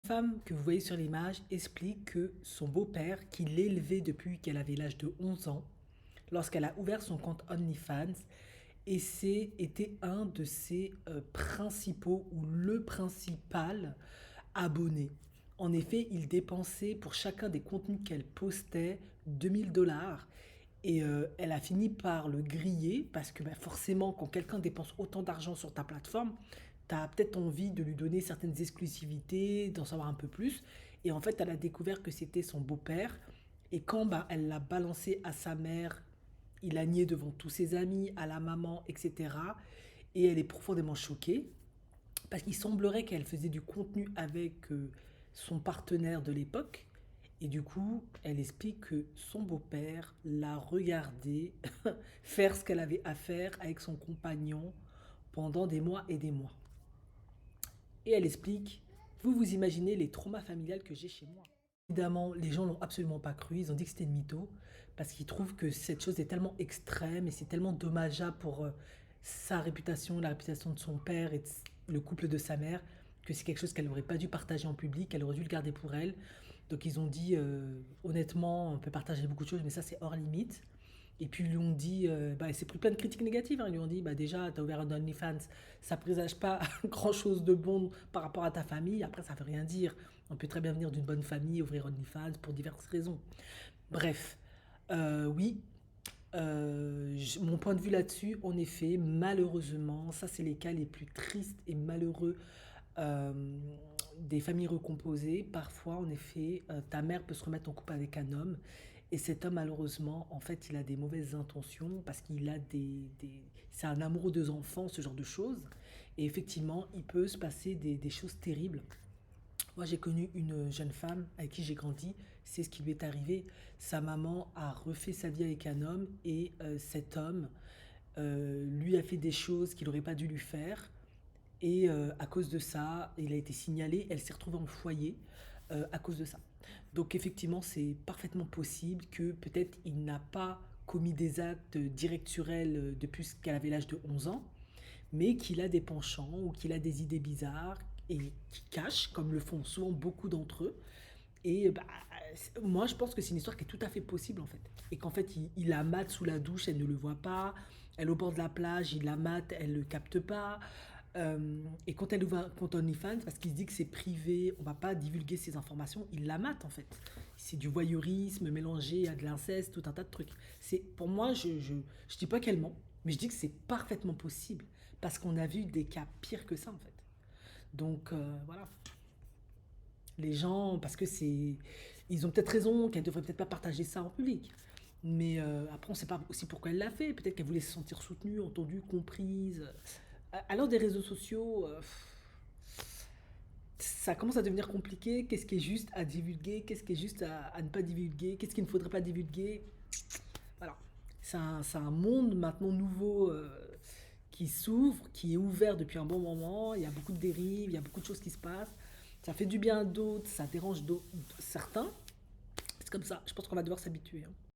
Femme que vous voyez sur l'image explique que son beau-père, qui l'élevait depuis qu'elle avait l'âge de 11 ans, lorsqu'elle a ouvert son compte OnlyFans, et était un de ses principaux ou le principal abonné. En effet, il dépensait pour chacun des contenus qu'elle postait 2 000 $ et elle a fini par le griller parce que bah, forcément, quand quelqu'un dépense autant d'argent sur ta plateforme, tu as peut-être envie de lui donner certaines exclusivités, d'en savoir un peu plus. Et en fait, elle a découvert que c'était son beau-père. Et quand bah, elle l'a balancé à sa mère, il a nié devant tous ses amis, à la maman, etc. Et elle est profondément choquée parce qu'il semblerait qu'elle faisait du contenu avec son partenaire de l'époque. Et du coup, elle explique que son beau-père l'a regardé faire ce qu'elle avait à faire avec son compagnon pendant des mois et des mois. Et elle explique, vous imaginez les traumas familiales que j'ai chez moi. Évidemment, les gens n'ont absolument pas cru, ils ont dit que c'était une mytho, parce qu'ils trouvent que cette chose est tellement extrême et c'est tellement dommageable pour sa réputation, la réputation de son père et le couple de sa mère, que c'est quelque chose qu'elle n'aurait pas dû partager en public, elle aurait dû le garder pour elle. Donc ils ont dit, honnêtement, on peut partager beaucoup de choses, mais ça c'est hors limite. Et puis ils lui ont dit, bah, c'est pris plein de critiques négatives, hein. Ils lui ont dit, bah, déjà, tu as ouvert un OnlyFans, ça présage pas grand-chose de bon par rapport à ta famille. Après, ça veut rien dire. On peut très bien venir d'une bonne famille, ouvrir OnlyFans pour diverses raisons. Bref, oui, mon point de vue là-dessus, en effet, malheureusement, ça c'est les cas les plus tristes et malheureux euh, des familles recomposées. Parfois, en effet, ta mère peut se remettre en couple avec un homme et cet homme, malheureusement, en fait, il a des mauvaises intentions parce qu'il a c'est un amoureux des enfants, ce genre de choses. Et effectivement, il peut se passer des choses terribles. Moi, j'ai connu une jeune femme avec qui j'ai grandi. C'est ce qui lui est arrivé. Sa maman a refait sa vie avec un homme et cet homme lui a fait des choses qu'il n'aurait pas dû lui faire. Et à cause de ça, il a été signalé. Elle s'est retrouvée en foyer à cause de ça. Donc effectivement, c'est parfaitement possible que peut-être il n'a pas commis des actes directs sur elle depuis qu'elle avait l'âge de 11 ans, mais qu'il a des penchants ou qu'il a des idées bizarres et qui cachent, comme le font souvent beaucoup d'entre eux. Et bah, moi, je pense que c'est une histoire qui est tout à fait possible en fait. Et qu'en fait, il la mate sous la douche, elle ne le voit pas. Elle au bord de la plage, il la mate, elle ne le capte pas. Et quand elle ouvre un compte OnlyFans, parce qu'il se dit que c'est privé, on va pas divulguer ces informations, il la mate en fait. C'est du voyeurisme mélangé à de l'inceste, tout un tas de trucs. Pour moi, je dis pas qu'elle ment, mais je dis que c'est parfaitement possible. Parce qu'on a vu des cas pires que ça en fait. Donc voilà, les gens, parce que c'est, ils ont peut-être raison, qu'elle devrait peut-être pas partager ça en public. Mais après, on ne sait pas aussi pourquoi elle l'a fait. Peut-être qu'elle voulait se sentir soutenue, entendue, comprise. À l'heure des réseaux sociaux, ça commence à devenir compliqué. Qu'est-ce qui est juste à divulguer? Qu'est-ce qui est juste à ne pas divulguer? Qu'est-ce qu'il ne faudrait pas divulguer? Voilà. C'est un monde maintenant nouveau qui s'ouvre, qui est ouvert depuis un bon moment. Il y a beaucoup de dérives, il y a beaucoup de choses qui se passent. Ça fait du bien à d'autres, ça dérange certains. C'est comme ça. Je pense qu'on va devoir s'habituer, hein.